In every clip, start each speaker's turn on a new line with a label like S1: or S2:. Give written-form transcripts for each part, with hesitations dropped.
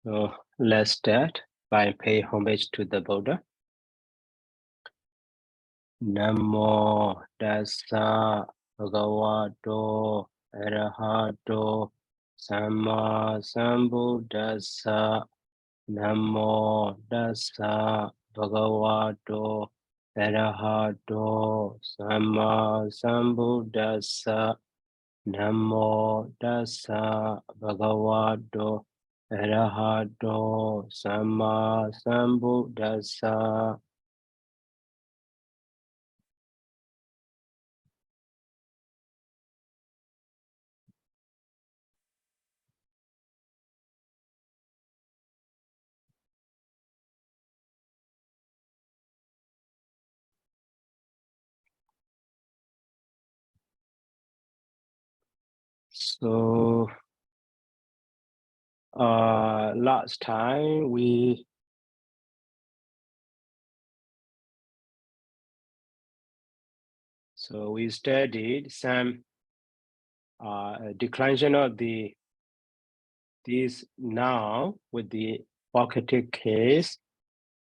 S1: So let's start by paying homage to the Buddha. Namo Tassa Bhagavato Arahato Samma Sambuddhassa. Namo Tassa Bhagavato Arahato Samma Sambuddhassa. Namo Tassa Bhagavato Arahato Samma Sambuddhassa. So last time we studied some declension of these noun with the vocative case,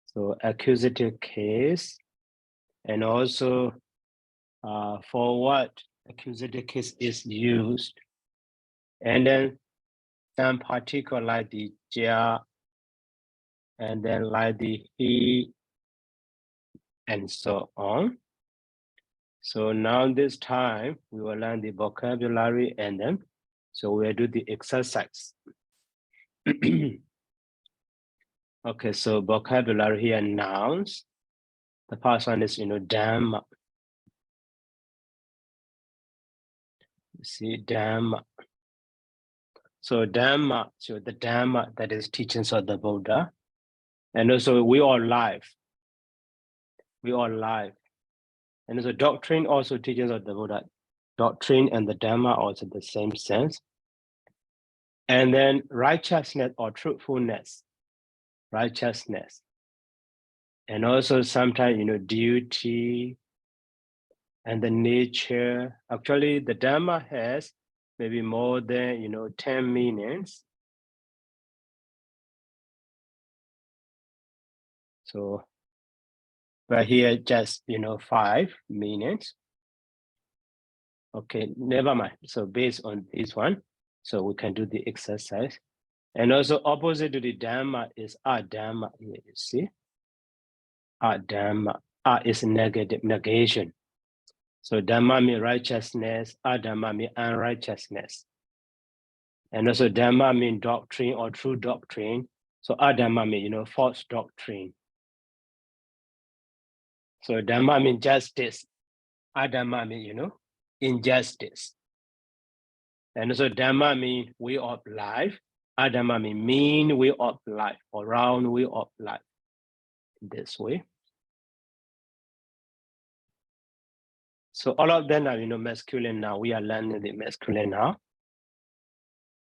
S1: so accusative case, and also for what accusative case is used, and then some particle like the ja, and then like the he, and so on. So now this time we will learn the vocabulary, and then so we'll do the exercise. Okay, so vocabulary here, nouns. The first one is, Dhamma. You see, Dhamma. So Dhamma, so the Dhamma, that is teachings of the Buddha. And also we all live. We all live. And also doctrine, also teachings of the Buddha. Doctrine and the Dhamma are also the same sense. And then righteousness or truthfulness. Righteousness. And also sometimes, duty and the nature. Actually, the Dhamma has maybe more than, 10 meanings. So, but here just, 5 meanings. Okay, never mind. So based on this one, so we can do the exercise. And also opposite to the Dhamma is Adhamma, here you see. Adhamma, is negative, negation. So Dhamma means righteousness, Adhamma means unrighteousness. And also Dhamma means doctrine or true doctrine. So Adhamma means, false doctrine. So Dhamma means justice. Adhamma means, injustice. And also Dhamma means way of life. Adhamma means mean way of life or round way of life. This way. So all of them are, masculine now. We are learning the masculine now.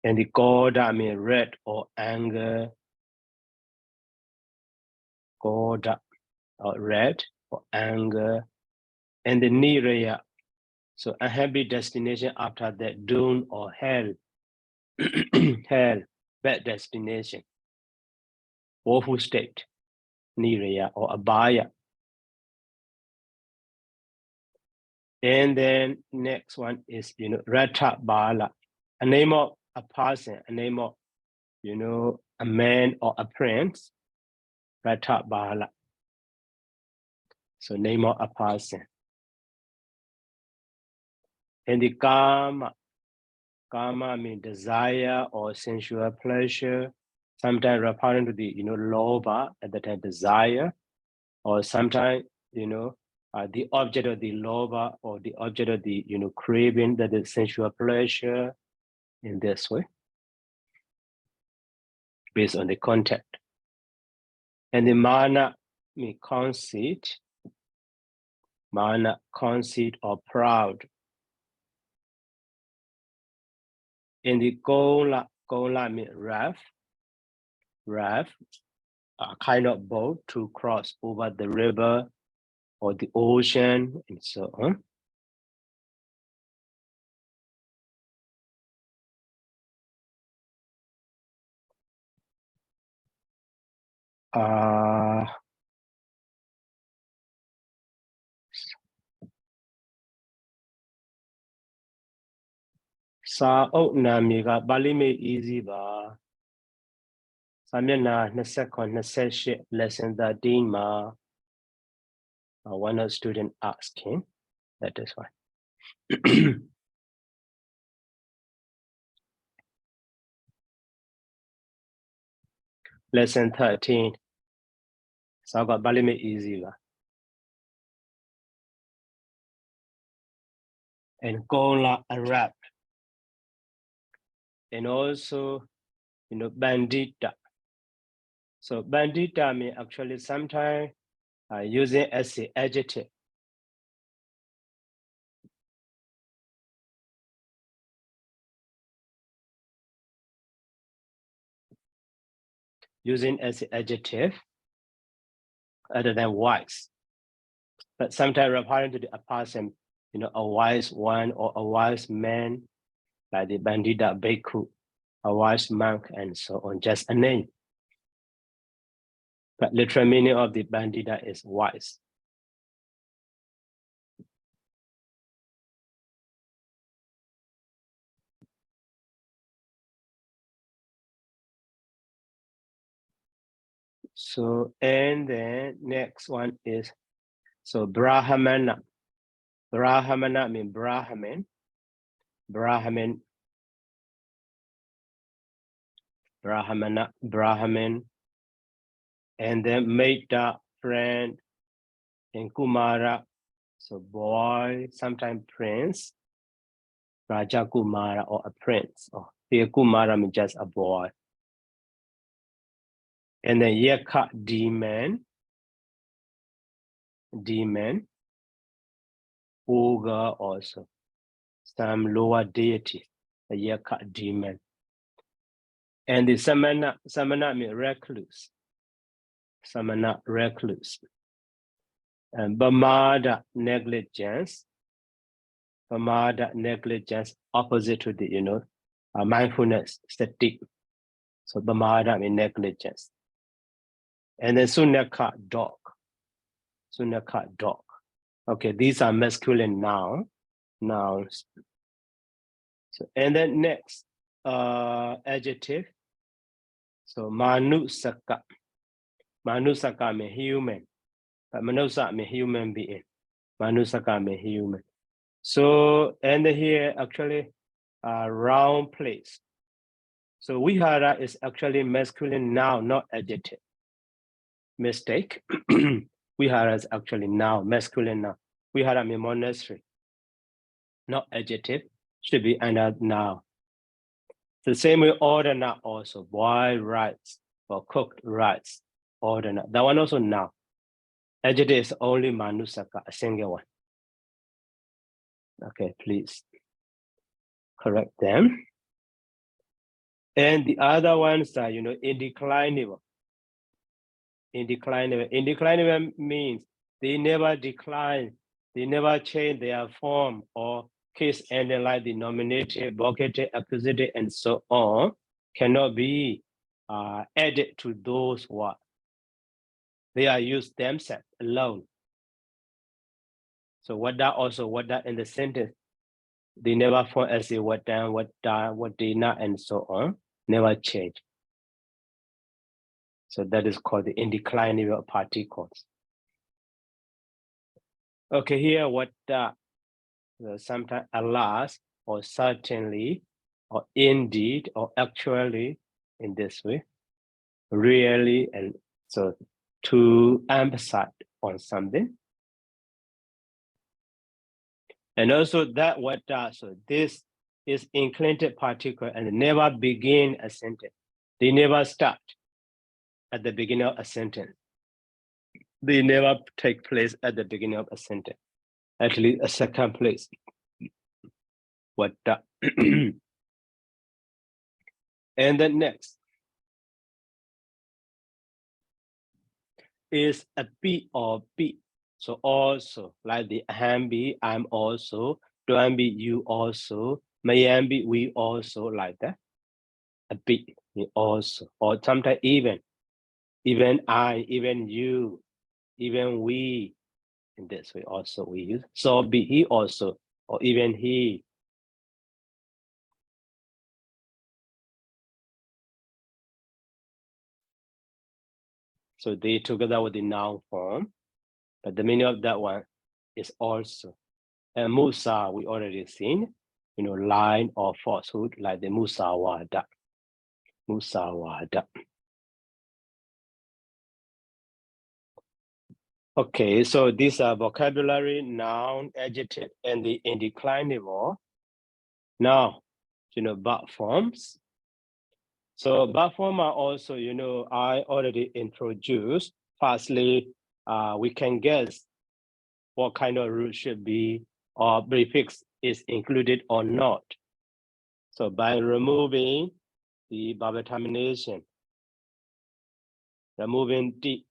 S1: And the Goda means red or anger. Goda or red or anger. And the Niraya, so unhappy destination after that, doom or hell. Hell, bad destination. Woeful state, Niraya or Abhaya. And then next one is, Rata Bala, a name of a person, a name of, a man or a prince. Rata Bala. So name of a person. And the Kama, Kama means desire or sensual pleasure. Sometimes referring to the, lobha, at the time desire, or sometimes, the object of the lobha or the object of the, craving, that is sensual pleasure, in this way, based on the context. And the mana means conceit, mana, conceit or proud. In the gola, gola means wrath, a kind of boat to cross over the river or the ocean, and so on. Sa auk nami ka Bali made easy ba. Saမျက်နှာ 28 lesson 13 ma. One student asking. That is why. Lesson 13. So got Bali made easy ba. And Gola Arab. And also, bandita. So bandita mean actually sometimes using as an adjective. Using as an adjective other than wise. But sometimes referring to a person, a wise one or a wise man, like the bandita Bhikkhu, a wise monk, and so on, just a name. But literal meaning of the bandita is wise. So, and then next one is, so Brahmana. Brahmana means Brahmin. Brahmin. Brahmana, Brahmin. And then Meta, friend, and Kumara. So boy, sometimes prince. Raja Kumara or a prince. Or here Kumara means just a boy. And then Yeka, demon. Demon. Ogre also. Some lower deity. A Yeka, demon. And the Samana means recluse. Samana, recluse. And Bamada, negligence. Bamada, negligence, opposite to the, mindfulness, sati. So Bamada means negligence. And then Sunaka, dog. Sunaka, dog. Okay, these are masculine nouns. So, and then next, adjective. So Manusaka. Manusaka means human. But Manusa means human being. Manusaka means human. So, and here actually round place. So Vihara is actually masculine noun, not adjective. Mistake. Vihara is actually noun, masculine noun. Vihara means monastery, not adjective. Should be another noun. The same way ordinate also, boiled rice or cooked rice. Ordinate. That one also noun. Adjective is only manusaka, a single one. Okay, please correct them. And the other ones are, indeclinable. Indeclinable. Indeclinable means they never decline, they never change their form or case ending like the nominative, vocative, accusative, and so on, cannot be added to those words. They are used themselves alone. So what that in the sentence, they never form as a what down, what die, what did not, and so on, never change. So that is called the indeclinable particles. Okay, here what sometimes alas, or certainly, or indeed, or actually, in this way, really, and so to emphasize on something. And also that what so this is inclined particle and never begin a sentence. They never start at the beginning of a sentence. They never take place at the beginning of a sentence. At least a second place. What and then next is a be or be. So also like the be, I'm also, do be, you also, may be, we also, like that. A be, we also, or sometimes even even I, even you, even we. In this way also we use. So be he also, or even he. So they together with the noun form, but the meaning of that one is also. And Musa, we already seen, line or falsehood, like the Musawada. Musawada. Okay, so these are vocabulary, noun, adjective, and the indeclinable. Now, verb forms. So verb form are also, I already introduced. Firstly, we can guess what kind of root should be or prefix is included or not. So by removing the verb termination, removing the,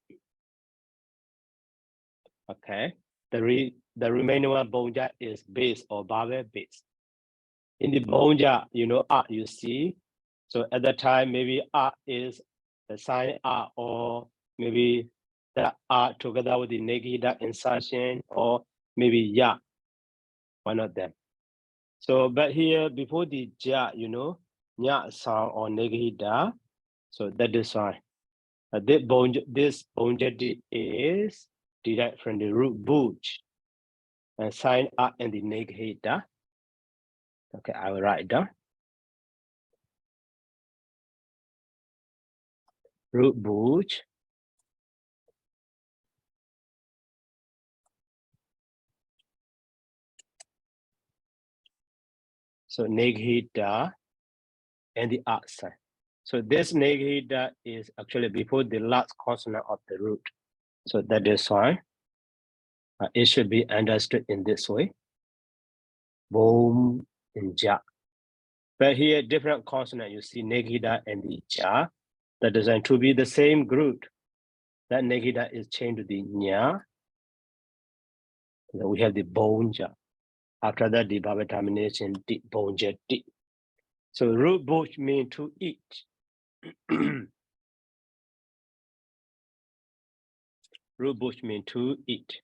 S1: okay, the remaining one bonja is base or verb base. In the bonja, you see. So at that time, maybe is the sign or maybe the together with the negida insertion, or maybe ya, one of them. So, but here before the ja, nya sound or negida, so that is why this bonja is derived from the root butch and sign and the negida. Okay, I will write down. Root butch. So negida and the sign. So this negida is actually before the last consonant of the root. So that is why it should be understood in this way. Boom and ja. But here, different consonant, you see negida and the ja. That is to be the same root. That negida is changed to the nya. Then we have the bonja. After that, the verb termination, the bonja, di. So root both mean to eat. Root both mean to eat.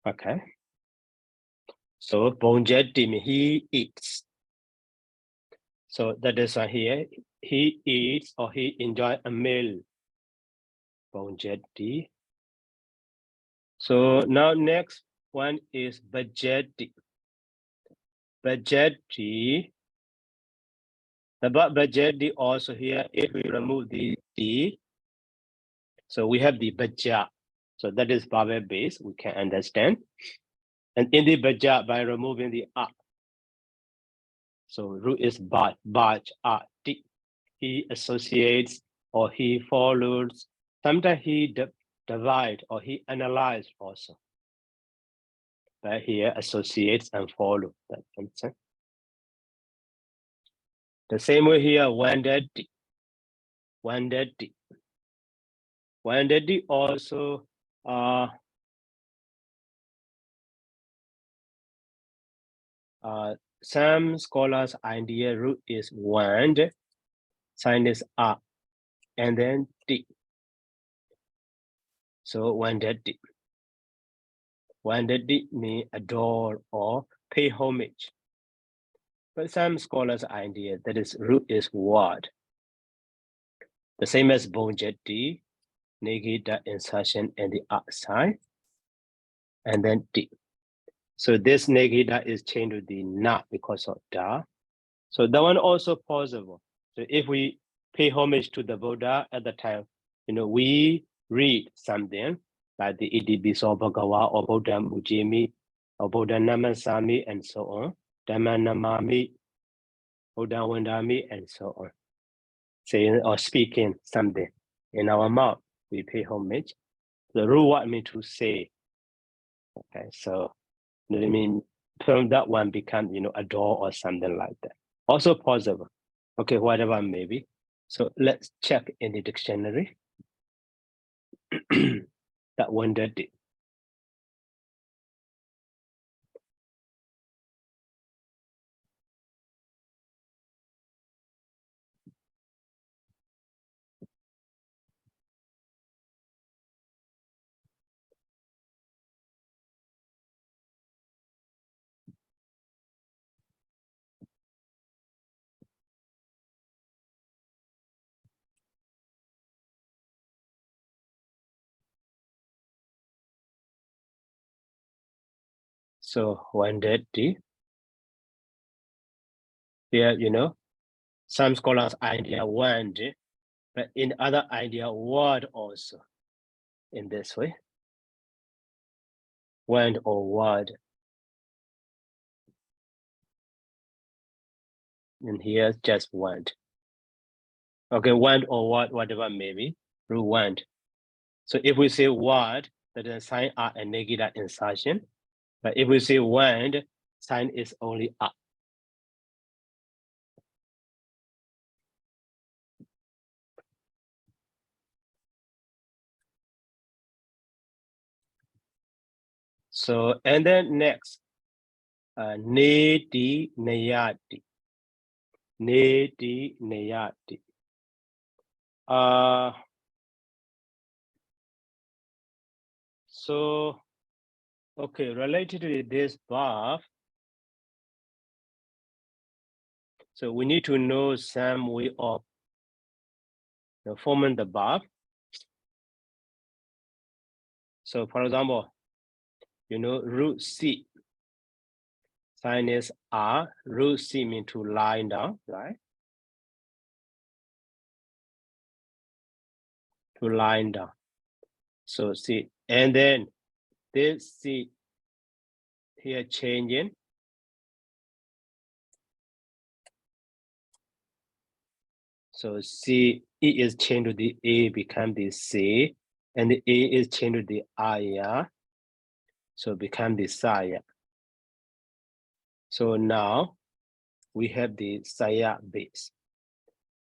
S1: Okay. So bonjetti means he eats. So that is why here he eats or he enjoy a meal. Bonjetti. So now next one is budgetti. Budgetti. About budgetti also here, if we remove the D, so we have the budget. So that is verb base, we can understand. And in the budget, by removing the a, so root is baj, t. He associates or he follows. Sometimes he divide or he analyzed also. But here associates and follow. That makes sense. The same way here, Wanded also some scholars idea root is wand, sign is a, and then d. So wanded mean adore or pay homage. But some scholars idea that is root is word. The same as bonjetti, negate the insertion and the sign, and then d. So this negida is changed to the na because of da. So that one also possible. So if we pay homage to the Buddha at the time, we read something like the Idibiso Bhagawa or Buddha Mujimi or Buddha Namasami and so on, Dhamma Namami, Buddha Wandami and so on. Saying or speaking something in our mouth, we pay homage. The rule what mean to say. Okay, so I mean, from that one become, adore or something like that. Also possible. Okay, whatever maybe. So let's check in the dictionary. That one that So went D. Here, some scholars idea went, but in other idea word also in this way. Went or word. And here just went. Okay, went or word, whatever maybe, through went. So if we say word, that the sign are a negative insertion. But if we say went, sign is only up. So, and then next, nedi neyati. Nedi neyati. So, okay, related to this verb, so we need to know some way of forming the verb. So for example, root C, sign is R, root C means to lie down, right? To lie down. So C, and then this C here changing. So C, E is changed to the A, become the C, and the A is changed to the I, so become the Saya. So now we have the Saya base.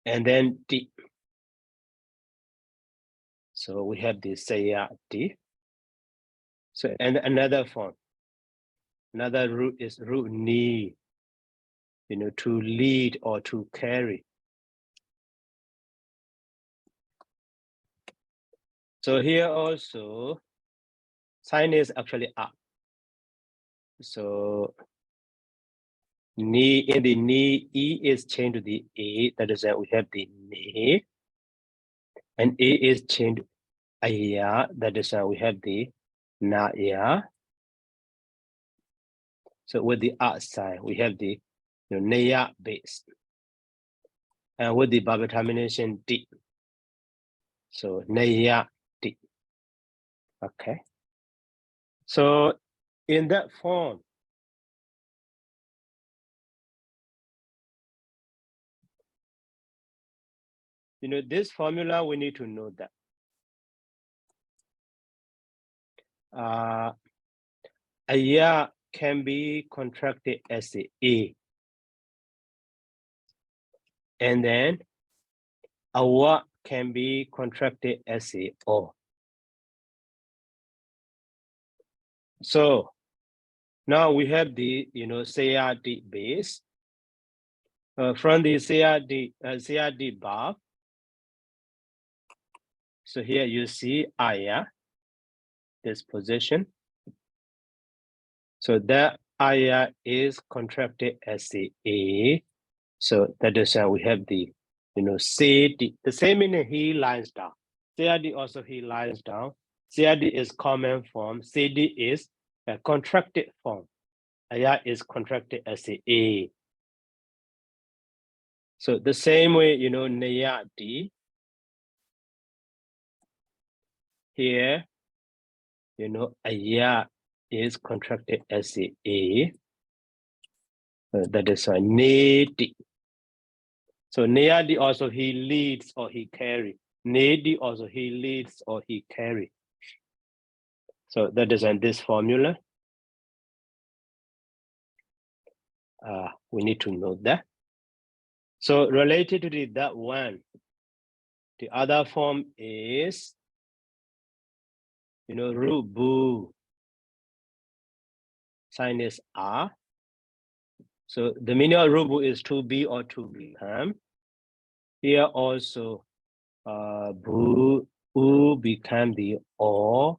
S1: And then D. So we have the Saya D. So, and another form, another root is root ni, to lead or to carry. So here also, sign is actually up. So ni, in the ni, E is changed to the A, that is that we have the ni, and A is changed to aya, that is we have the na-ya. So with the outside, we have the neya base. And with the verb termination D. So neya D. Okay. So in that form, this formula, we need to know that. Aya can be contracted as A. And then awa can be contracted as O. So now we have the, CRD base. From the CRD bar. So here you see aya, this position. So that aya is contracted as A. So that is how we have the, CD. The same meaning he lies down. CRD also he lies down. CRD is common form. CD is a contracted form. Aya is contracted as A. So the same way, neyadi. Here, aya is contracted as A. That is a nedi. So neyadi also he leads or he carry. Nedi also he leads or he carry. So that is in this formula. We need to know that. So related to that one, the other form is, rubu. Sign is R. So the meaning of rubu is to be or to become. Here also, bu, u become the O.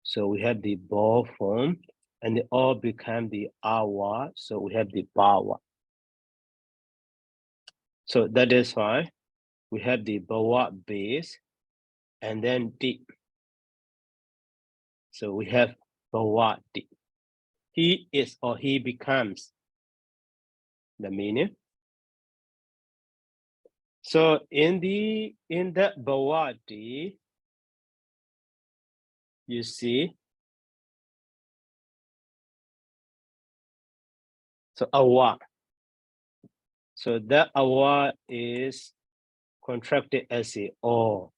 S1: So we have the bo form, and the O become the awa. So we have the bawa. So that is why we have the bawa base, and then D. So we have bawa D. he is or he becomes the meaning. So in the bhavati, you see, so awa. So that awa is contracted as a o.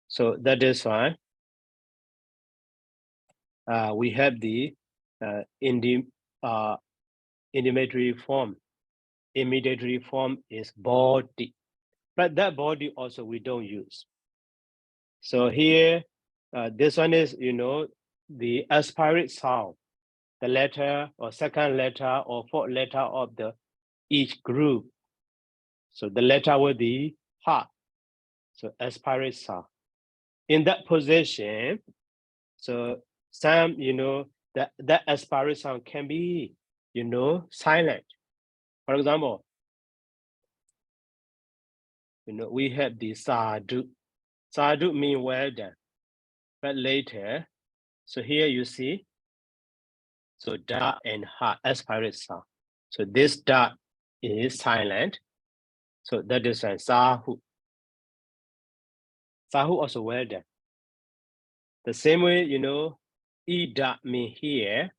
S1: So that is why we have the intermediary form. Immediately form is body, but that body also we don't use. So here, this one is, the aspirate sound, the letter or second letter or fourth letter of the each group. So the letter will be ha. So aspirate sound. In that position, so some, that aspirate sound can be, silent. For example, we have the sadhu. Sadhu means well done. But later, so here you see, so da and ha aspirate sound. So this da is silent. So that is a sahu. Sahu also well done. The same way, ida mean here.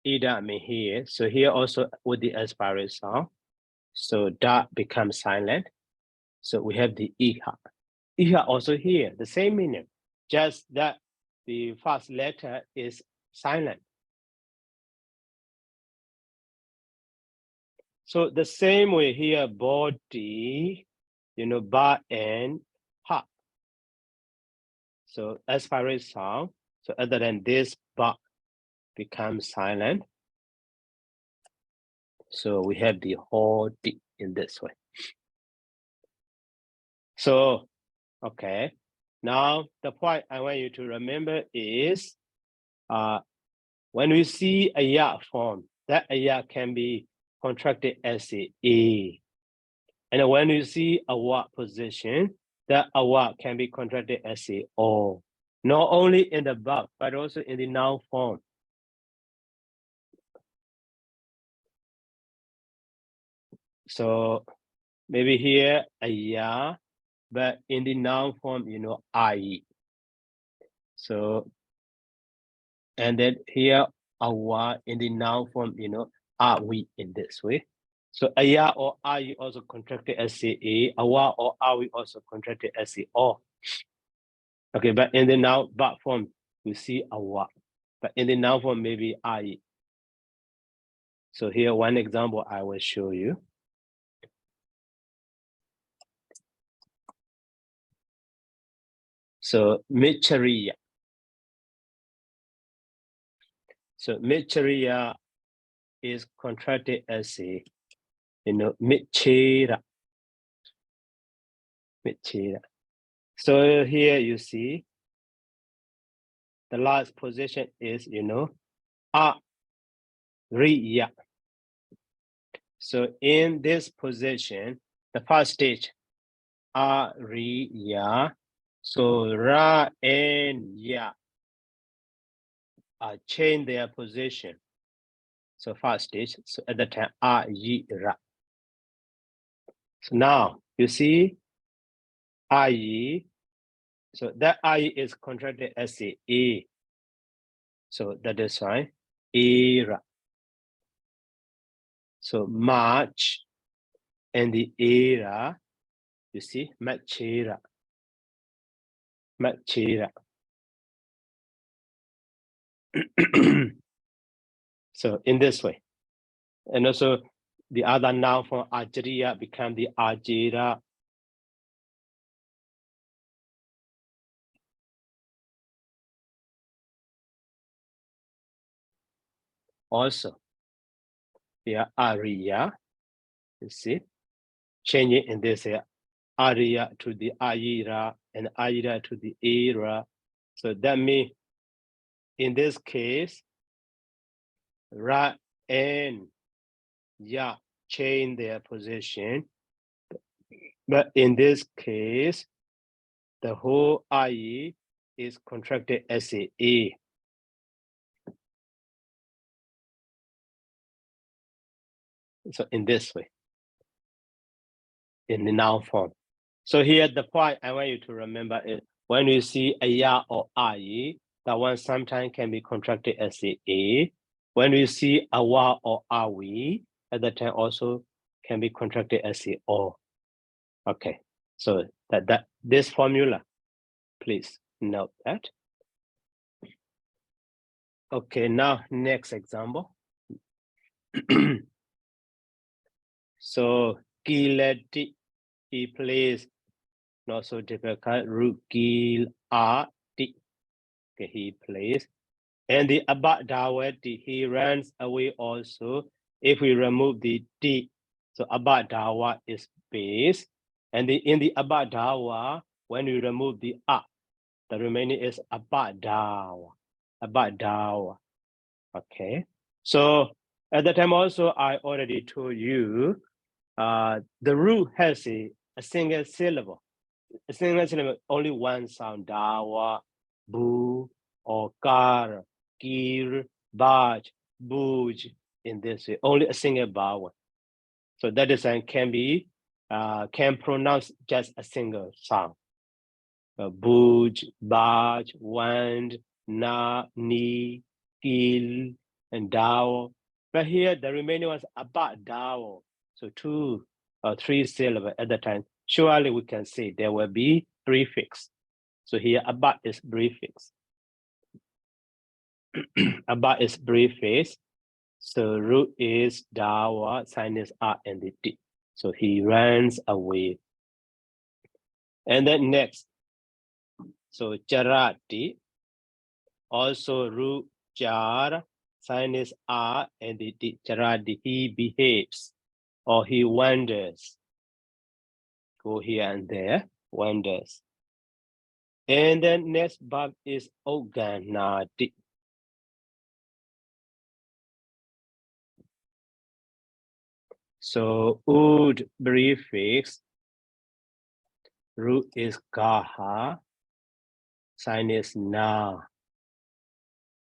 S1: Ida mean here. So here also with the aspirate sound. So da becomes silent. So we have the iha. Iha also here, the same meaning, just that the first letter is silent. So the same way here, body, ba and ha. So aspirate sound. So other than this, ba becomes silent. So we have the whole D in this way. So, okay. Now the point I want you to remember is when we see a ya form, that a ya can be contracted as a. And when you see a wa position, that a wa can be contracted as a o. Not only in the verb, but also in the noun form. So maybe here a ya, but in the noun form, I. So, and then here awa in the noun form, are we in this way. So aya or are you also contracted as a awa or are we also contracted as a o. Okay, but in the noun verb form, we see awa. But in the noun form, maybe I. So here, one example I will show you. So michariya. So michariya is contracted as a, michera. Michera. So here you see the last position is, riya. So in this position, the first stage, riya. So ra and ya change their position. So first stage, so at the time, ra. So now you see I. So that I is contracted as a. So that is why era. So March and the era, you see, machera. Machera. So in this way. And also the other noun from Ajriya become the Ajira. Also, here Ariya, you see, changing in this Ariya to the Ayira and Ayira to the Era. So that means in this case, Ra and Ya change their position. But in this case, the whole IE is contracted as a. So in this way, in the noun form. So here the point I want you to remember is when you see a ya or I, that one sometimes can be contracted as a. When you see a wa or a we, at that time also can be contracted as a o. Okay, so that this formula, please note that. Okay, now next example. So Kilati, he plays not so difficult. Rukil ati. Okay, he plays. And the abadawati, he runs away also. If we remove the t, so abadawa is base. And in the abadawa, when we remove the a, the remaining is abadawa. Abadawa. Okay. So at the time also, I already told you, the root has a single syllable. A single syllable, only one sound, dawa, bu, or kar, kir, baj, buj, in this way, only a single vowel. So that is can pronounce just a single sound. Buj, baj, wand, na, ni, kil, and dao. But here the remaining ones are about dao. So 2 or 3 syllables at the time. Surely we can say there will be prefix. So here about is prefix. About is prefix. So root is dawa, sign is a and the t. So he runs away. And then next, so charati, also root jar, sign is a and the t. Charati, he behaves or he wanders. Go here and there, wanders. And then next verb is oganati. So ud prefix, root is gaha, sign is na.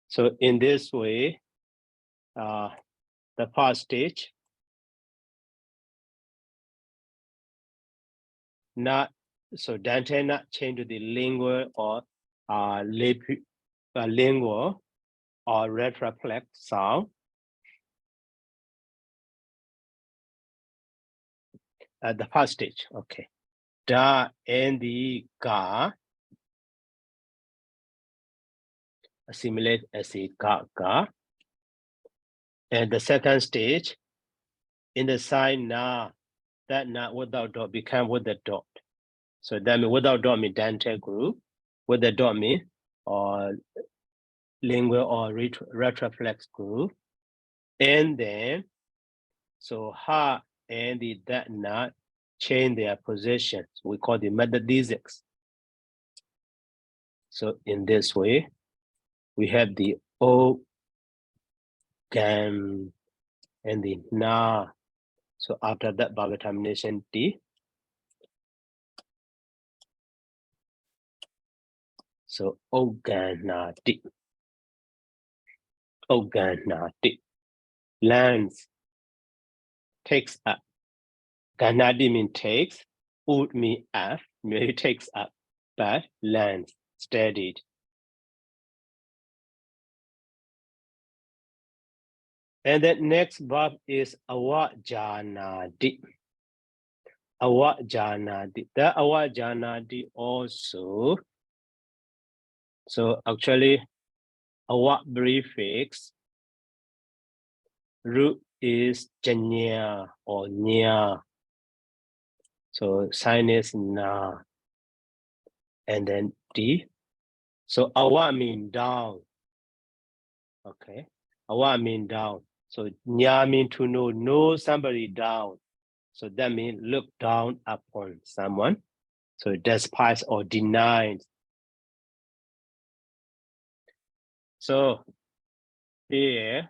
S1: So in this way, the first stage, not so Dante not change to the lingual or lingual or retroflex sound. At the first stage, okay. Da and the ga assimilate as a ga. And the second stage, in the sign na, that na without dot become with the dot. So that means without dot mean Dante group, with the dot mean or lingual or retroflex group. And then, so ha and the that na change their positions. We call the methodesics. So in this way, we have the o, gan, and the na. So after that vowel termination t. So oganati. Oganati. Lands, takes up. Ganadi means takes, would mean up, maybe takes up, but lands, steadied. And the next verb is awajanadi. Awajanadi. The awajanadi also. So actually, awa prefix, root is janya or nya. So sign is na. And then D. So awa mean down. Okay. Awa mean down. So nya mean to know somebody down. So that means look down upon someone. So despise or denies. So here,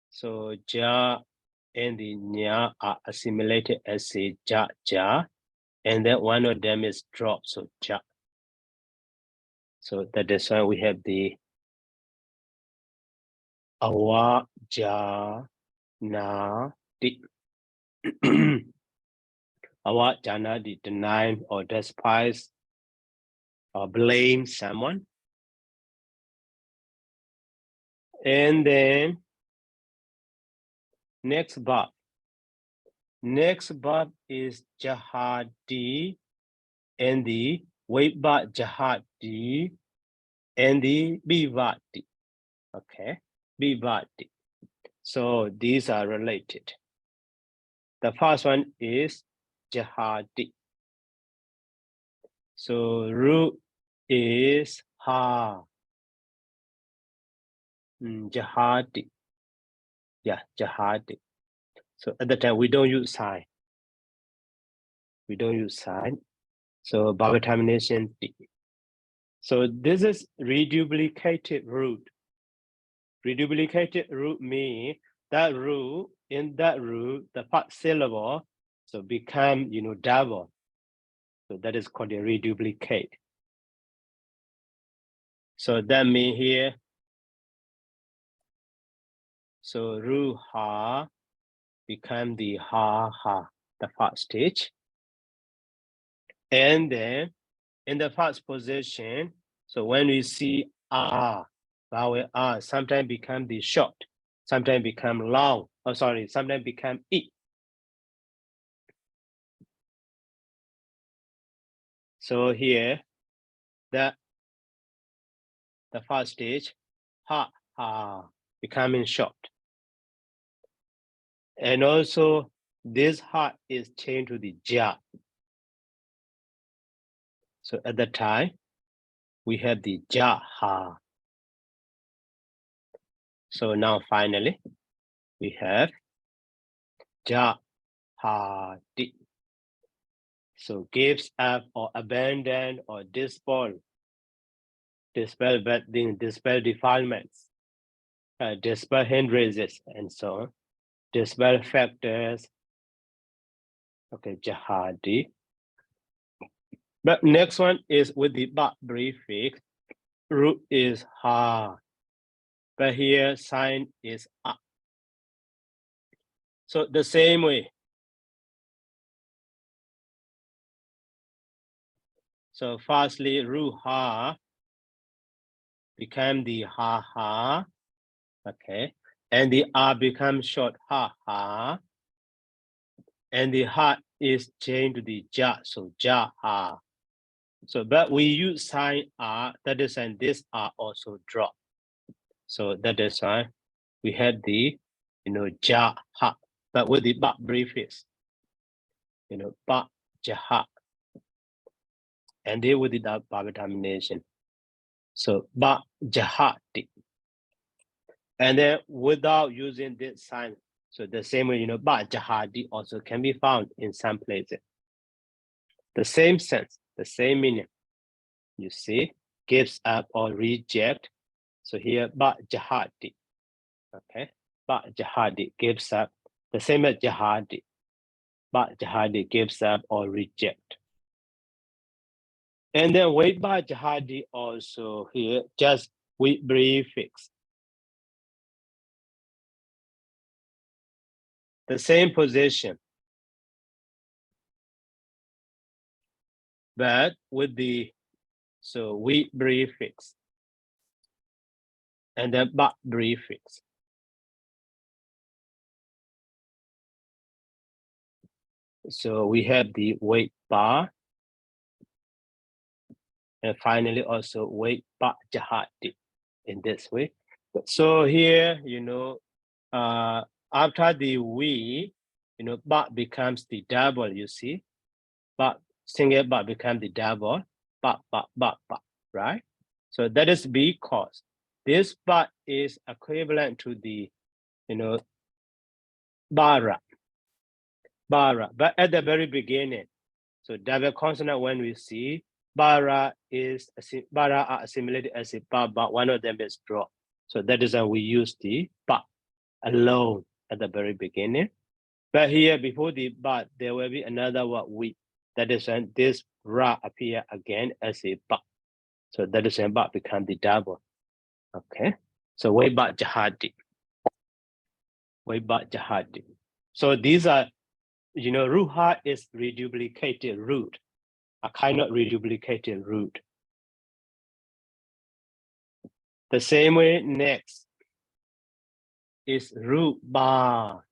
S1: so ja and the nya are assimilated as a ja, and then one of them is dropped, so ja. So that is why we have the awa ja na di. Awa jana di, deny or despise or blame someone. And then next verb. Next verb is jahadi and the weba jahadi and the bivati. Okay, bivati. So these are related. The first one is jahadi. So root is ha. Jahadi. Yeah, jahadi. So at the time we don't use sign. We don't use sign. So vowel termination D. So this is reduplicated root. Reduplicated root means that root, in that root, the first syllable, so become, double. So that is called a reduplicate. So that means here, so ru ha become the ha, the first stage. And then in the first position, so when we see vowel sometimes become the short, sometimes become long. Oh, sorry, sometimes become e. So here, the first stage, ha becoming short. And also this ha is changed to the ja. So at the time, we have the ja ha. So now finally, we have ja ha di. So gives up or abandon or dispel bad things, dispel defilements, dispel hindrances, and so on. Dispel factors. Okay, jahadi. But next one is with the ba prefix. Root is ha. But here sign is a. So the same way. So firstly, ru ha become the ha. Okay. And the a becomes short ha. And the ha is changed to the ja. So ja ha. So but we use sign a, that is, and this are also drop. So that is why we had the, ja ha, but with the ba prefix, ba jaha, and they with the vowel termination. So ba jahati, and then without using this sign, so the same way, ba jahadi also can be found in some places. The same sense, the same meaning. You see, gives up or reject. So here ba jahadi, okay, ba jahadi gives up. The same as jahadi. Ba jahadi gives up or reject. And then wait ba jahadi also here, just with prefix. The same position, but with the, so we prefix. And then ba prefix. So we have the wait ba. And finally also wait ba jahadi in this way. So here, after the we, ba becomes the double, you see. Ba, single ba becomes the double, ba, right? So that is because this ba is equivalent to the, bara. But at the very beginning, so double consonant, when we see bara are assimilated as a ba, but one of them is dropped. So that is how we use the ba alone at the very beginning. But here before the ba, there will be another word we. That is when this ra appear again as a ba. So that is ba become the double. Okay. So way ba jahadi. Way ba jahadi. So these are, ruha is reduplicated root, a kind of reduplicated root. The same way next is root ba.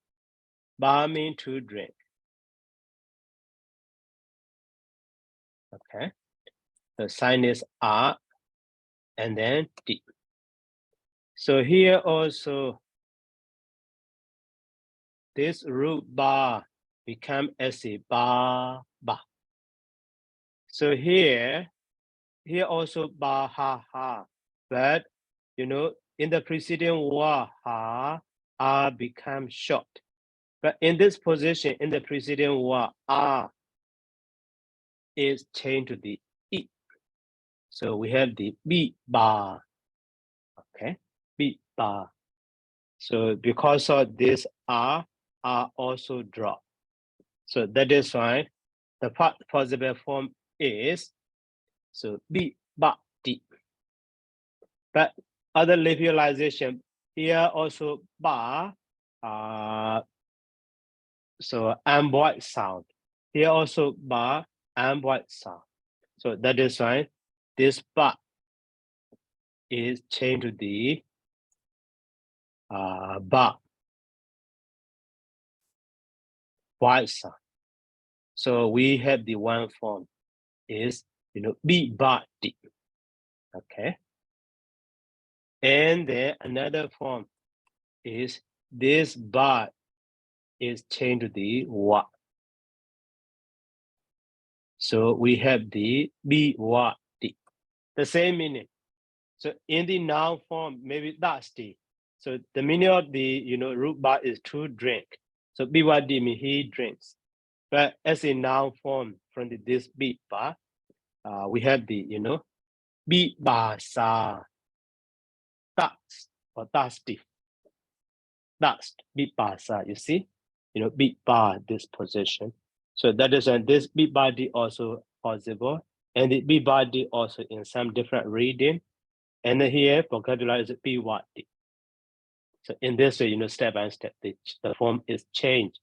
S1: Ba means to drink. Okay. The sign is a and then d. So here also this root ba become as a ba ba. So here also ba ha ha, but in the preceding wa ha become short. But in this position, in the preceding wa is changed to the e. So we have the b ba. Okay, b ba. So because of this r also drop. So that is why the possible form is so b ba d. But other localization here also ba so amboid sound. Here also ba amboid sound. So that is why this ba is changed to the ba white sound. So we have the one form is b ba d. Okay. And then another form is this ba is changed to the wa. So we have the b wa d. The same meaning. So in the noun form, maybe that's the. So the meaning of the root ba is to drink. So b wa d means he drinks. But as a noun form from this b ba, we have the b ba sa. That's or dusty. Dust, big basa, you see, big bar this position. So that is and this big body also possible, and the big body also in some different reading. And here vocabulary is big body. So in this way, step by step, the form is changed.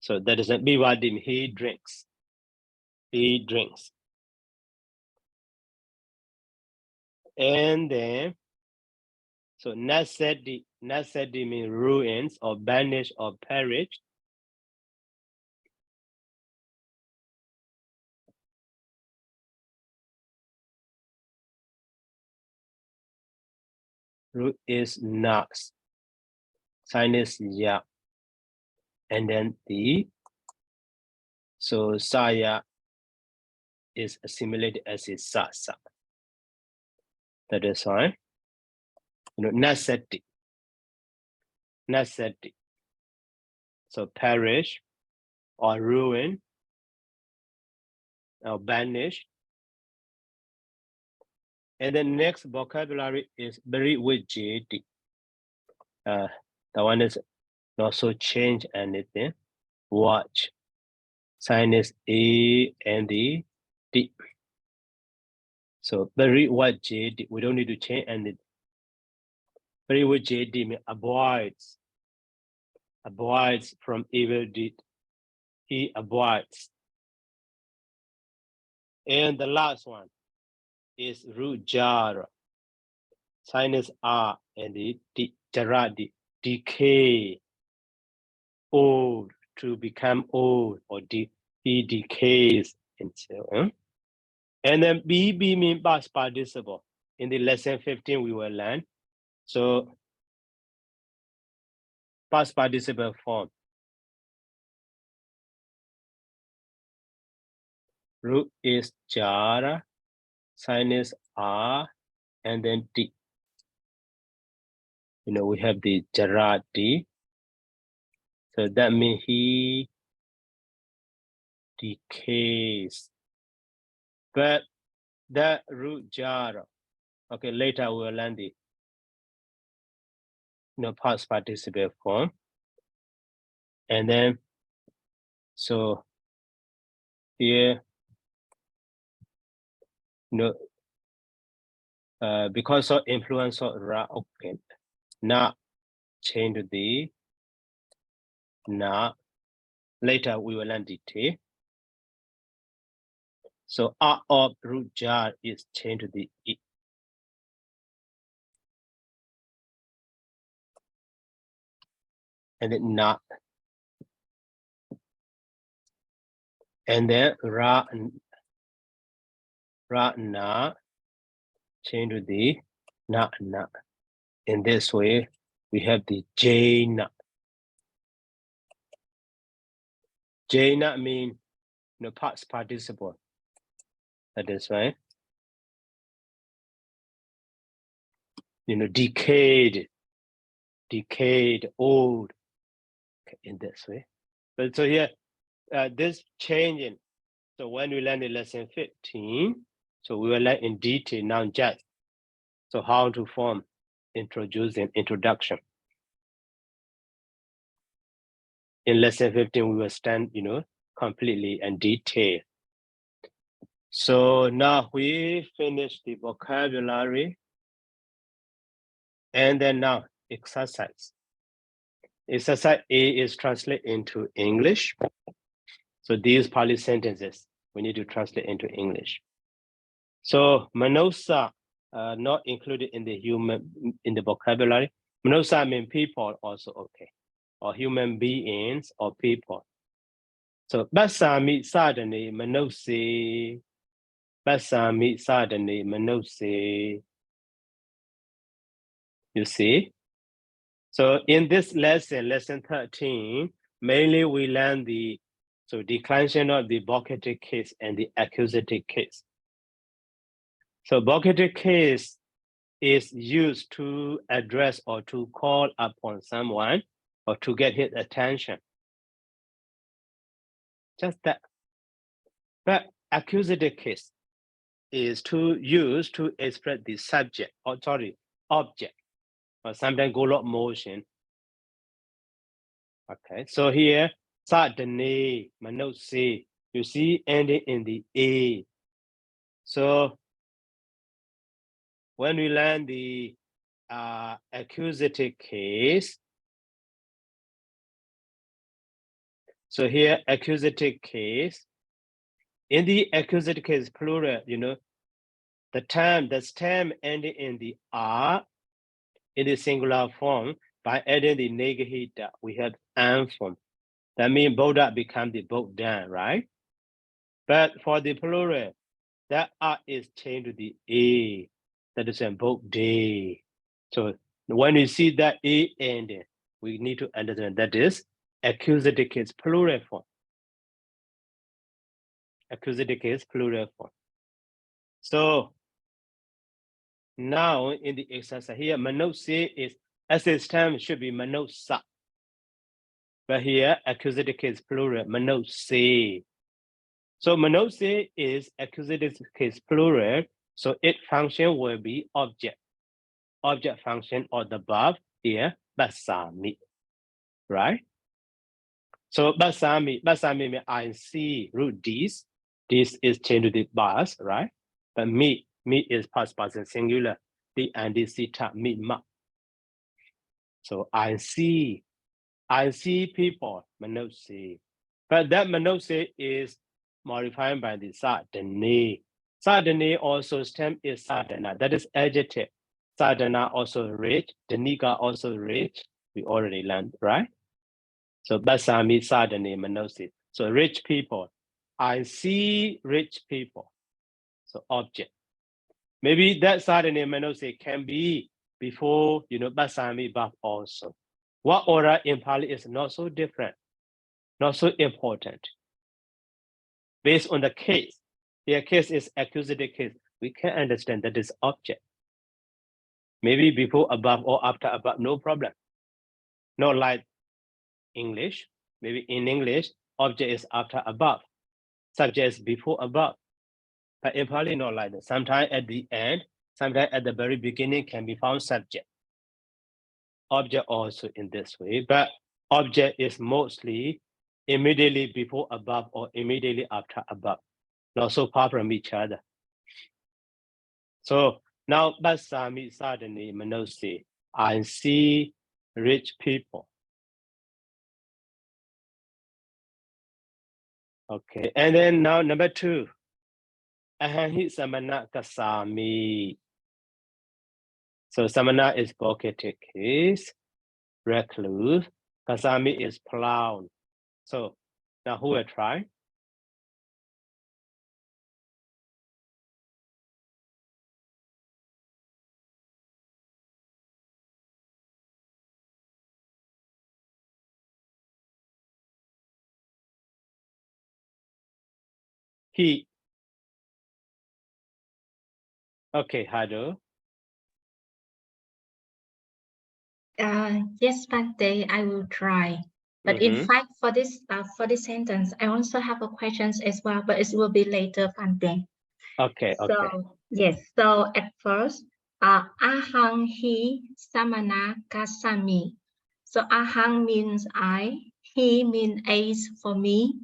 S1: So that is a big body. He drinks. He drinks. And then, so nasedi means ruins or banish or perish. Root is nas. Sign is ya. And then so saya is assimilated as a sa. That is why, naseti. So perish or ruin or banish. And the next vocabulary is very widget. The one is not so change anything. Watch. Sign is A and the D. So very widget. We don't need to change anything. Very widget means avoids from evil deed. He avoids. And the last one is Rujara. Sign is R and the Jaradi, decay, old, to become old, or he decays. And so on. And then BB means past participle. In the lesson 15, we will learn. So past participle form. Root is Jara, sign is R, and then D. We have the Jaradi. So that means he decays. But the root Jara, okay, later we'll learn the past participle form. And then, so here, because of influence of Ra, okay, na change to the na. Later we will learn detail. So R of root jar is changed to the E. And then na. And then ra na change to the na. In this way, we have the Jaina. Jaina means past participle. That is right. Decayed, old. In this way. But so here, this changing. So when we learn in lesson 15, so we will learn in detail now just. So how to form, introduce an introduction. In lesson 15, we will stand, completely and detail. So now we finish the vocabulary. And then now exercise. Exercise A is translated into English. So these Pali sentences, we need to translate into English. So Manosa, not included in the vocabulary. Manosa means people also okay, or human beings or people. So Basami Sadhani Manosi. Basami Sadhani Manosi. You see? So in this lesson, lesson 13, mainly we learn the declension of the vocative case and the accusative case. So vocative case is used to address or to call upon someone or to get his attention. Just that. But accusative case is used to express the subject, object, or sometimes go lot motion. Okay, so here, sadhane, manose, you see ending in the A. So when we learn the accusative case, so here accusative case, in the accusative case plural, the stem ending in the R in the singular form, by adding the negahita, we have an form. That means Buddha become the Buddha, right? But for the plural, that R is changed to the A. That is a Buddha. So when you see that A ending, we need to understand that is accusative case plural form. Accusative case plural form. So now in the exercise here, manose is as its term should be manosa. But here accusative case plural, manose. So manose is accusative case plural, so its function will be object. Object function or the verb here, basami, right? So basami means I see, root this. This is changed to the bus, right? But me is past person singular. The and the sita me ma. So I see people, manose. But that manose is modified by the sadhane. Sadhane also stem is sadhana. That is adjective. Sadhana also rich. Dhanika also rich. We already learned, right? So basami sadhane manose. So rich people. I see rich people. So object. Maybe that sadhane manose can be before, basami bab also. What order in Pali is not so different, not so important. Based on the case, the case is accusative case. We can understand that is object. Maybe before above or after above, no problem. Not like English. Maybe in English, object is after above, subject is before above. But in Pali, not like that. Sometimes at the end, sometimes at the very beginning can be found subject. Object also in this way, but object is mostly immediately before above or immediately after above, not so far from each other. So now Basami suddenly Manosi, I see rich people. Okay, and then now number 2. Ahanhi samana kasami. So samana is vocative case, recluse. Kasami is pronoun. So now who will try? He. Okay, Hado.
S2: Yes, Bante, I will try. But in fact, for this sentence, I also have a questions as well, but it will be later, Bante.
S1: Okay,
S2: So,
S1: okay.
S2: yes, so at first, ahang hi samana kasami. So ahang means I, he means ace for me,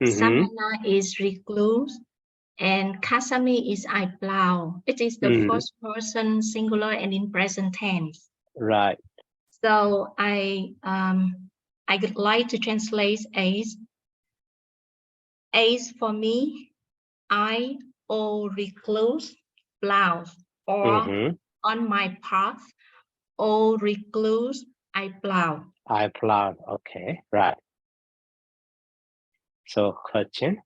S2: samana is recluse, and kasami is I plow. It is the first person singular and in present tense.
S1: Right.
S2: So I would like to translate as for me, I or recluse plow, or on my path or recluse I plow.
S1: I plow. Okay, right. So question.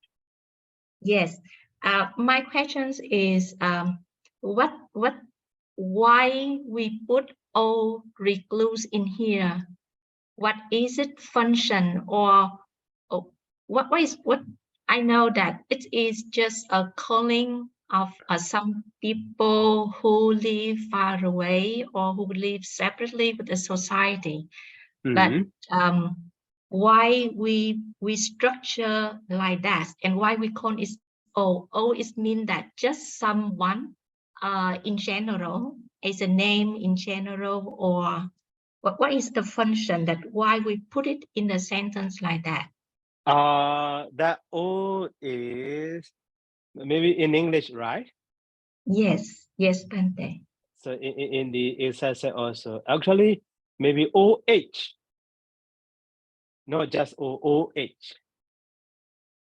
S2: Yes. My questions is why we put O recluse in here? What is it function or what I know that it is just a calling of some people who live far away or who live separately with the society. But why we structure like that and why we call it O? O is mean that just someone in general, as a name in general, or what is the function that why we put it in a sentence like that?
S1: That O is maybe in English, right?
S2: Yes, yes, Bante.
S1: So in the it says also actually maybe OH, not just OH.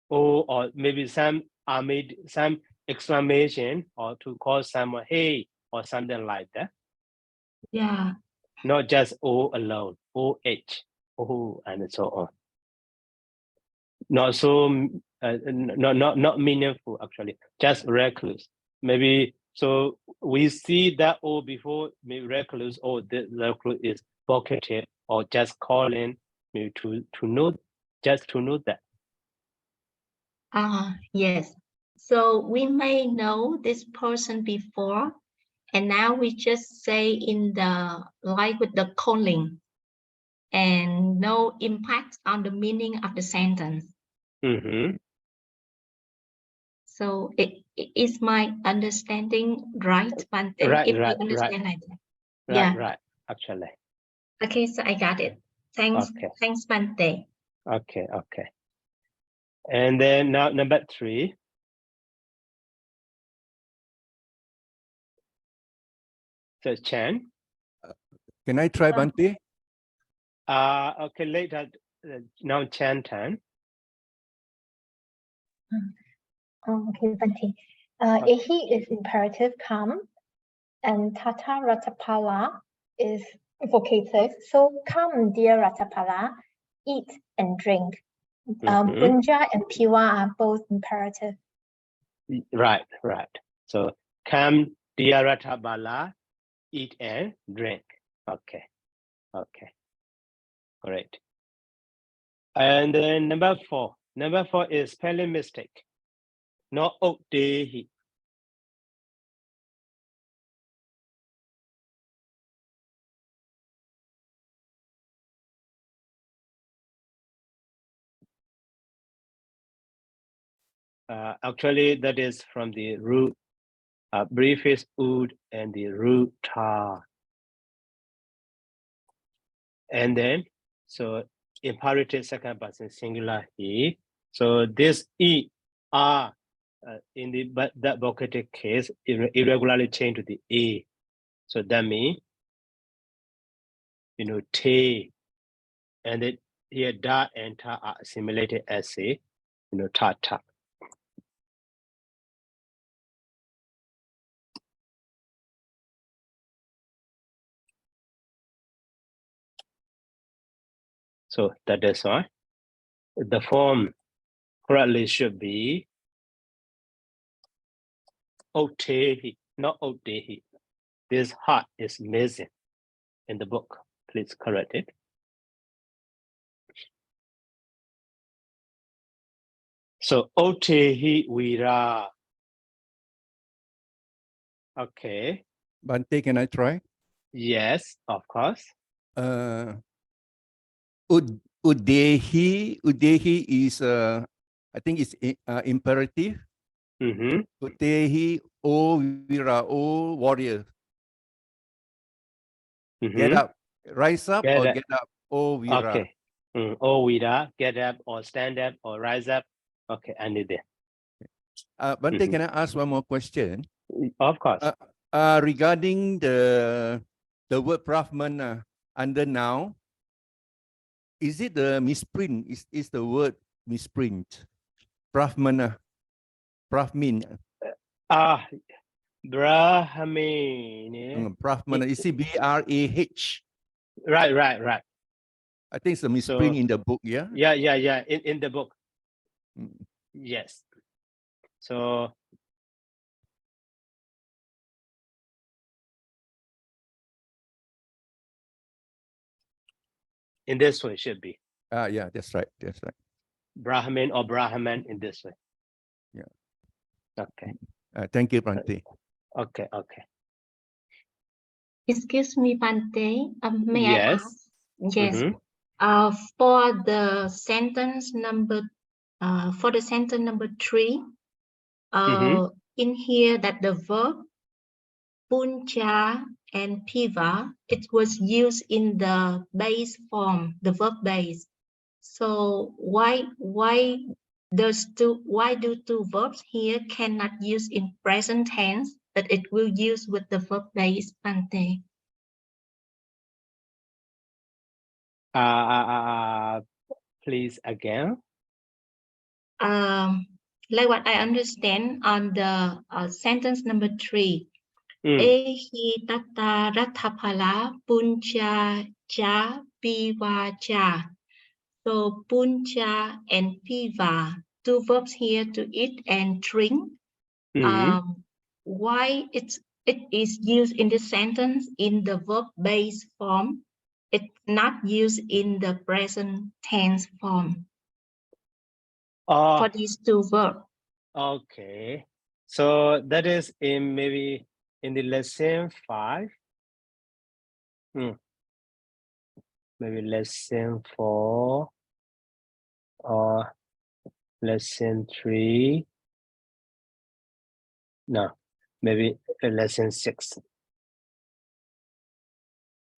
S1: Or maybe some made some exclamation or to call someone hey or something like that.
S2: Yeah.
S1: Not just O alone, OH, O and so on. Not so not meaningful actually, just recluse. Maybe so we see that O before maybe recluse or the recluse is vocative or just calling maybe to know just to know that.
S2: Yes. So we may know this person before, and now we just say in the like with the calling, and no impact on the meaning of the sentence. So it is my understanding right, Bante?
S1: Right,
S2: if
S1: right,
S2: you understand
S1: right.
S2: like that.
S1: Right,
S2: Yeah.
S1: right, actually.
S2: Okay, so I got it. Thanks.
S1: Okay.
S2: Thanks, Bante.
S1: Okay, okay. And then now number 3. So Chan.
S3: Can I try, Bante?
S1: Okay, later. Now Chan turn.
S4: Okay, Bante. Ehi is imperative come, and Tata Ratapala is vocative. So come, dear Ratapala, eat and drink. Bunja and Piwa are both imperative.
S1: Right, right. So come, dear Ratabala, eat and drink. Okay, okay, great. And then number 4. Number 4 is spelling mistake. Not Okdehi. Actually, that is from the root briefest ud and the root ta. And then, so imperative second person singular he. So this E, R, in that vocative case, irregularly changed to the A. So that means, te, and then here da and ta are assimilated as a, ta ta. So that is why the form correctly should be otehi, not otehi. This heart is missing in the book. Please correct it. So otehi vira. Okay.
S3: Bante, can I try?
S1: Yes, of course.
S3: Udehi is I think it's imperative.
S1: Mm-hmm.
S3: Udehi o vira, o warrior.
S1: Mm-hmm.
S3: Get up, rise up,
S1: Get
S3: or
S1: up.
S3: get up, o vira.
S1: Okay. O vira, get up or stand up or rise up. Okay, I need it.
S3: Bante, can I ask one more question?
S1: Of course.
S3: Regarding the word Brahman under noun, is it the misprint? Is the word misprint? Brahman.
S1: Brahmin.
S3: Brahman. You see B-R-A-H.
S1: Right.
S3: I think it's a misprint in the book, yeah?
S1: Yeah. In the book.
S3: Mm.
S1: Yes. So in this way should be.
S3: Yeah, that's right.
S1: Brahmin or Brahman in this way.
S3: Yeah.
S1: Okay.
S3: Thank you, Bante.
S1: Okay.
S2: Excuse me, Bante. May I
S1: Yes.
S2: ask? Yes.
S1: Mm-hmm.
S2: For the sentence number 3, in here that the verb puncha and piva, it was used in the base form, the verb base. So why do two verbs here cannot use in present tense, but it will use with the verb base, Bante?
S1: Please again.
S2: Like what I understand on the sentence number 3.
S1: Mm.
S2: Ehi tata ratapala puncha cha piva cha. So puncha and piva, two verbs here to eat and drink. Why it is used in this sentence in the verb base form? It's not used in the present tense form for these two verbs.
S1: Okay. So that is maybe in the lesson 5. Maybe lesson 4 or lesson 3. No, maybe lesson 6.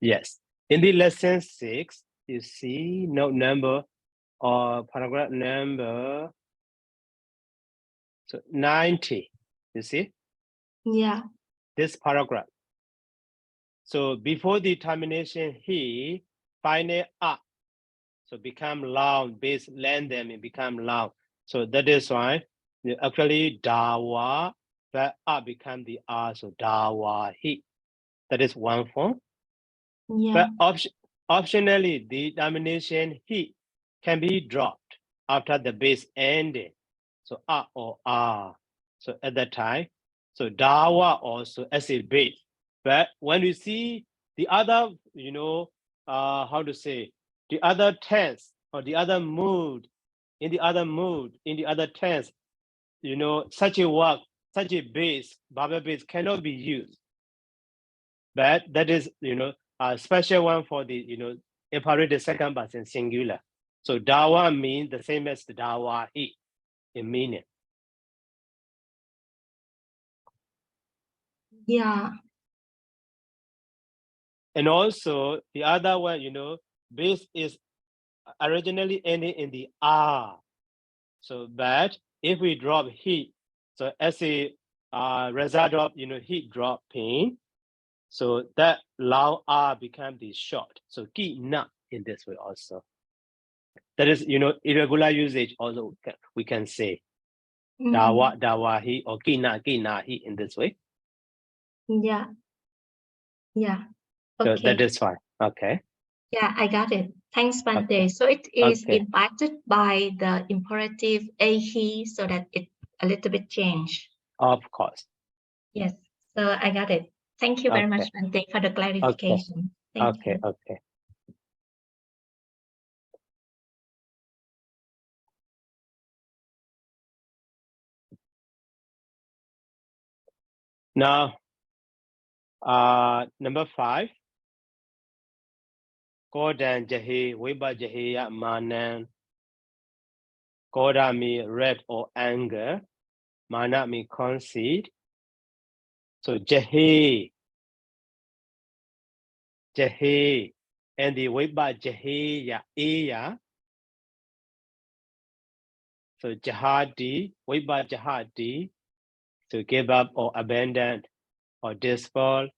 S1: Yes. In the lesson 6, you see note number or paragraph number 90. You see?
S2: Yeah.
S1: This paragraph. So before the termination, he final up. So become loud, base land them and become loud. So that is why actually dawa, that up become the R, so dawa he. That is one form.
S2: Yeah.
S1: But optionally, the termination he can be dropped after the base ending. So or R. So at that time, so dawa also as a base. But when we see the other, how to say, the other tense or the other mood, in the other tense, such a work, such a base, Baba base cannot be used. But that is, a special one for the, imperative second person singular. So dawa means the same as the dawa he in meaning.
S2: Yeah.
S1: And also the other one, base is originally ending in the R. So, but if we drop heat, so as a result of heat dropping, so that long R become the short. So ki na in this way also. That is irregular usage also we can say dawa dawahi or ki na hi in this way.
S2: Yeah. Yeah.
S1: So
S2: Okay.
S1: that is fine. Okay.
S2: Yeah, I got it. Thanks, Bante.
S1: Okay.
S2: So it is
S1: Okay.
S2: impacted by the imperative a he, so that it a little bit change.
S1: Of course.
S2: Yes. So I got it. Thank you very
S1: Okay.
S2: much, Bante, for the clarification. Thank
S1: Okay.
S2: you.
S1: Okay. Now, number 5. Kodan jahi wiba jahiya manan. Koda me red or anger. Mana me conceit. So jahi, and the wiba jahiya iya. So jihadi, wiba jihadi, to give up or abandon or dispel.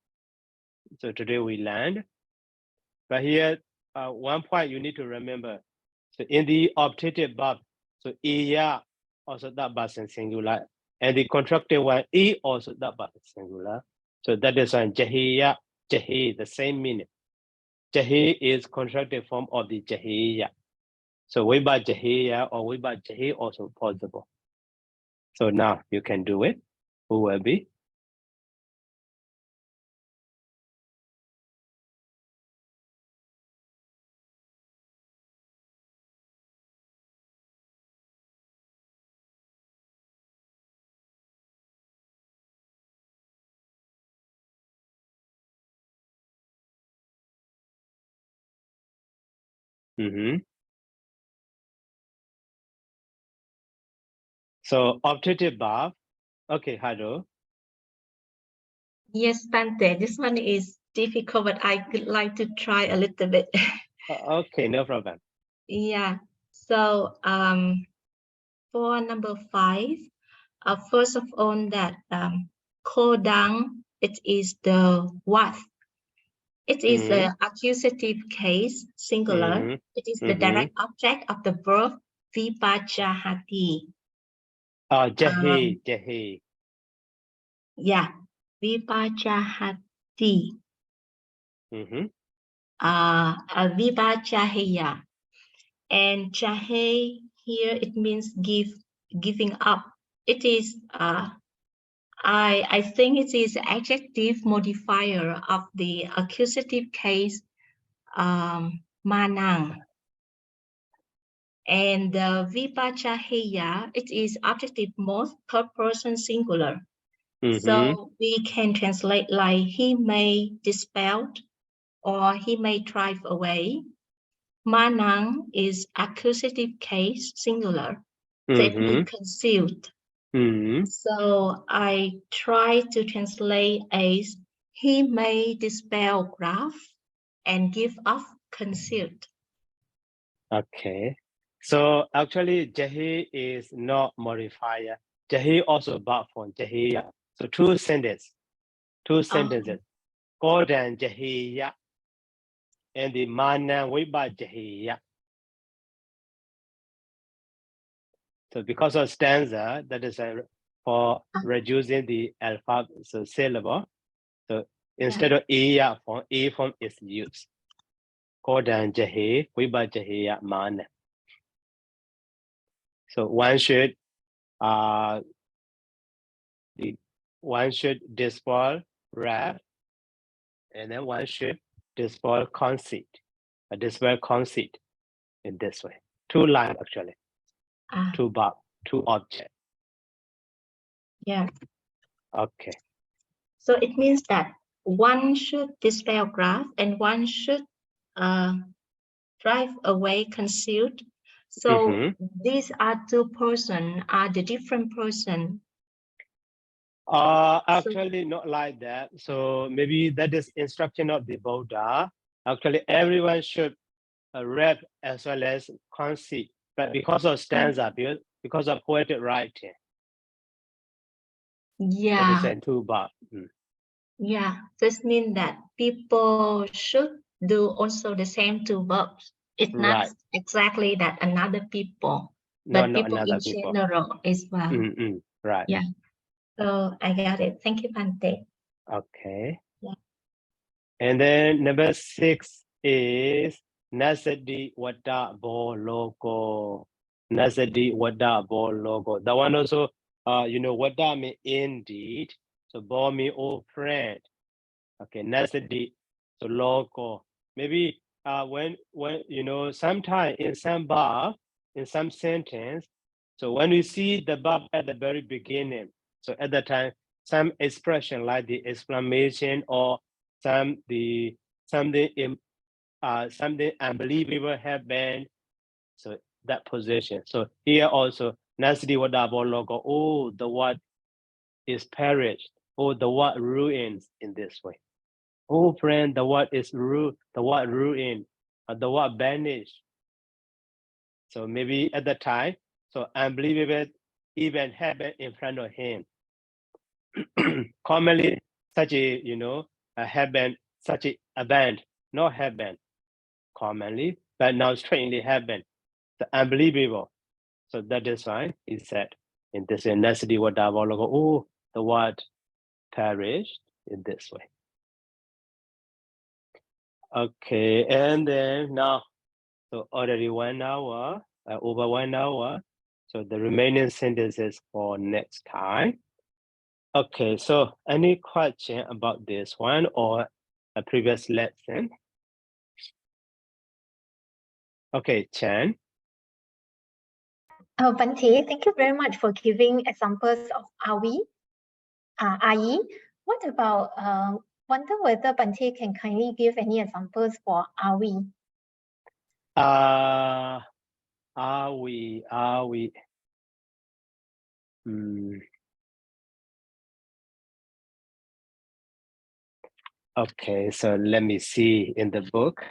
S1: So today we learned. But here, one point you need to remember. So in the optative verb, so iya also that verb in singular, and the contracted one e also that verb in singular. So that is on jahiya, jahi, the same meaning. Jahi is contracted form of the jahiya. So wiba jahiya or wiba jahi also possible. So now you can do it. Who will be? So optative verb. Okay, hello.
S2: Yes, Bante, this one is difficult, but I would like to try a little bit.
S1: Okay, no problem.
S2: Yeah. So for number 5, first of all, that kodang, it is the what? It is the accusative case, singular. It is the direct object of the verb vipachahati.
S1: Jahi, jahi.
S2: Yeah, vipachahati. Vipachaheya. And chahe here, it means giving up. It is I think it is adjective modifier of the accusative case manang. And the vipachaheya, it is adjective mode, third person singular. So we can translate like he may dispel or he may drive away. Manang is accusative case singular. So it means concealed. So I try to translate as he may dispel graph and give off concealed.
S1: Okay. So actually jahi is not modifier. Jahi also verb form jahiya. So two sentences. Kodan jahiya and the mana wiba jahiya. So because of stanza, that is for reducing the alphabet so syllable. So instead of iya form, a form is used. Kodan jahi wiba jahiya mana. So one should dispel wrath, and then one should dispel conceit. Dispel conceit in this way. Two lines actually. Two verb, two object.
S2: Yeah.
S1: Okay.
S2: So it means that one should dispel graph and one should drive away concealed. So these are two persons, are the different person.
S1: Actually not like that. So maybe that is instruction of the Buddha. Actually, everyone should rap as well as conceit, but because of stanza, because of poetic writing. That
S2: Yeah,
S1: is a two bar.
S2: yeah. This means that people should do also the same two verbs. It's not
S1: Right.
S2: exactly that another people,
S1: No,
S2: but
S1: not
S2: people
S1: another
S2: in
S1: people.
S2: general as well.
S1: Right.
S2: Yeah. So I got it. Thank you, Bante.
S1: Okay.
S2: Yeah.
S1: And then number 6 is Nasadi Wada Bo Logo. Nasadi Wada Bo Logo. That one also, Wada mean indeed. So Bo mean old friend. Okay, Nasadi. So logo. Maybe when sometime in some bar, in some sentence, so when we see the verb at the very beginning, so at the time, some expression like the exclamation or something unbelievable happened. So that position. So here also, Nasdi Wadabo logo. Oh, the word is perished. Oh, the word ruins in this way. Oh, friend, the word is ruin. The word ruin. The word banished. So maybe at the time, so unbelievable event happened in front of him. Commonly, such a happened, such an event not happened commonly, but now strangely happened. The unbelievable. So that is why he said in this necessity what oh, the word perished in this way. Okay, and then now, so already 1 hour, over 1 hour. So the remaining sentences for next time. Okay, so any question about this one or a previous lesson? Okay, Chen.
S4: Bante, thank you very much for giving examples of are we, are. What about, wonder whether Bante can kindly give any examples for are we?
S1: Are we? Okay, so let me see in the book.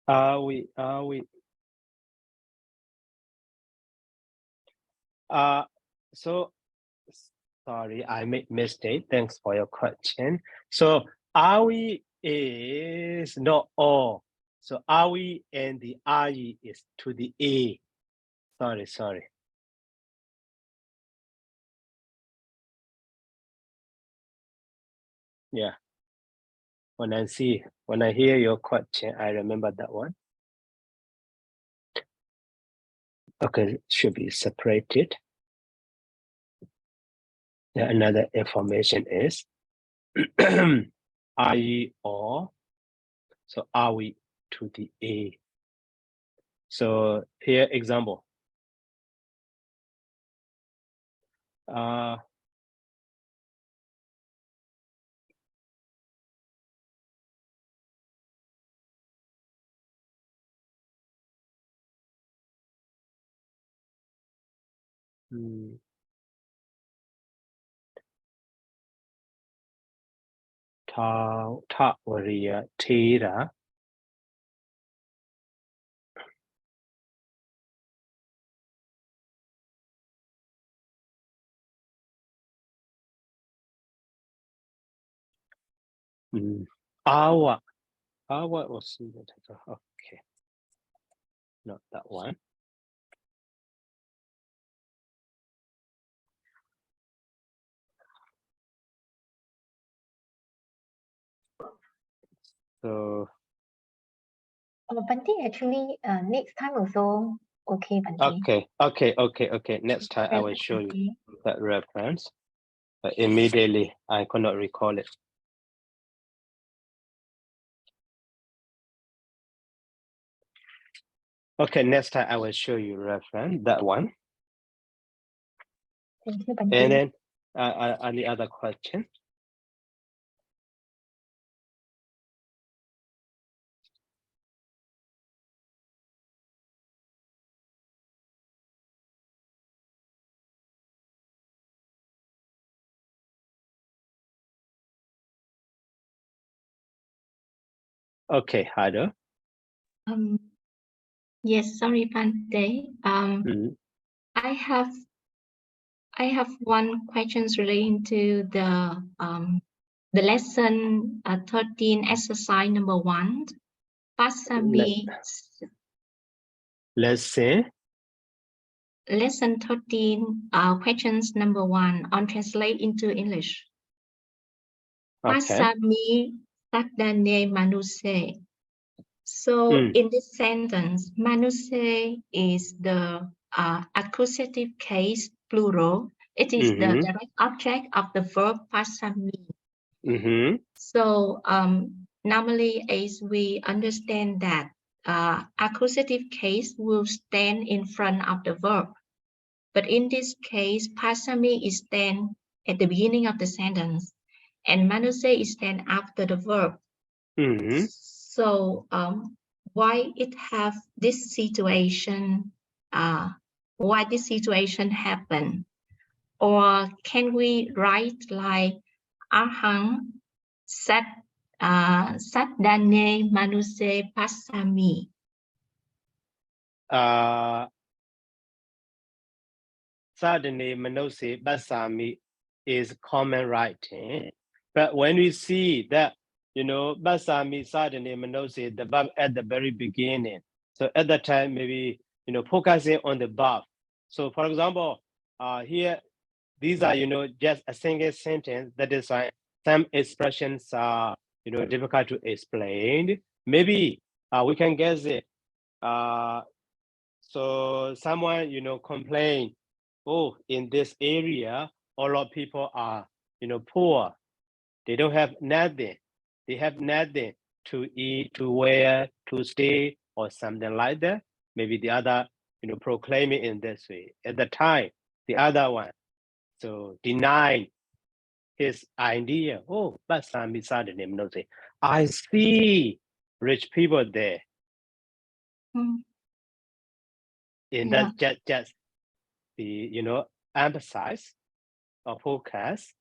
S1: Are we? So sorry, I made mistake. Thanks for your question. So are we is not all. So are we and the IE is to the A. Sorry. Yeah. When I hear your question, I remember that one. Okay, should be separated. Yeah, another information is IE or. So are we to the A? So here example. Ta Waria Tera. Our was okay. Not that one. So
S4: Bante, actually, next time also, okay, Bante.
S1: Okay. Next time I will show you that reference. But immediately I cannot recall it. Okay, next time I will show you reference, that one.
S4: Thank you, Bante.
S1: And then any other question? Okay, Hado.
S2: Yes, sorry, Bante.
S1: Mhm.
S2: I have one question relating to the lesson 13 exercise number 1. Pasami
S1: Let's say,
S2: lesson 13 questions number 1 on translate into English.
S1: okay.
S2: Pasami Sadane Manuse. So in this sentence, Manuse is the accusative case plural. It is the direct object of the verb pasami. So normally as we understand that accusative case will stand in front of the verb. But in this case, pasami is stand at the beginning of the sentence and manuse is stand after the verb. So why it have this situation? Why this situation happen? Or can we write like Ahang Sadane Manuse Pasami?
S1: Sadhane Manose Basami is common writing. But when we see that, Basami Sadhane Manose, the verb at the very beginning. So at that time, maybe, focusing on the verb. So for example, here, these are, just a single sentence. That is why some expressions are, difficult to explain. Maybe we can guess it. So someone, complain, oh, in this area, a lot of people are, poor. They don't have nothing. They have nothing to eat, to wear, to stay, or something like that. Maybe the other, proclaim it in this way. At the time, the other one, so deny his idea. Oh, but some beside the name, say, I see rich people there. And that's just the, emphasize or focus,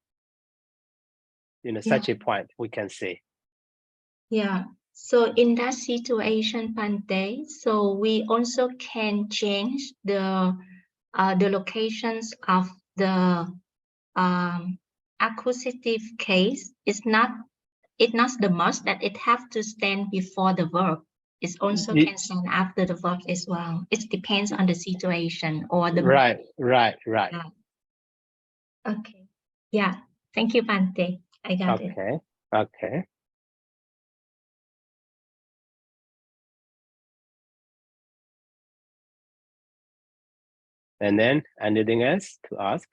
S1: such a point we can say.
S2: Yeah. So in that situation, Pante, so we also can change the locations of the accusative case. It's not the must that it have to stand before the verb. It also can stand after the verb as well. It depends on the situation or the
S1: right.
S2: Yeah. Okay. Yeah. Thank you, Pante. I got it.
S1: Okay. And then anything else to ask?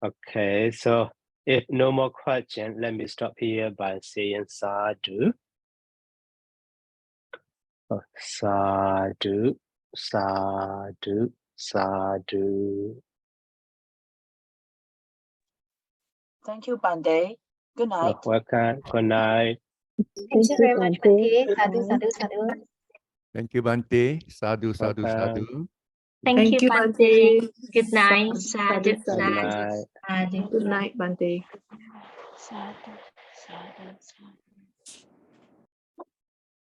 S1: Okay, so if no more question, let me stop here by saying sadhu. Oh, sadhu, sadhu, sadhu.
S5: Thank you, Bande. Good night.
S1: Welcome. Good night.
S4: Thank you very much, Bante. Sadhu, sadhu, sadhu.
S3: Thank you, Bante. Sadhu, sadhu,
S1: Welcome.
S3: sadhu.
S2: Thank you, Pante. Good night.
S6: Sadhu,
S2: Sadhu,
S1: Good
S2: sadhu,
S1: night.
S2: sadhu.
S6: Good night, Bante.
S5: Sadhu, sadhu, sadhu.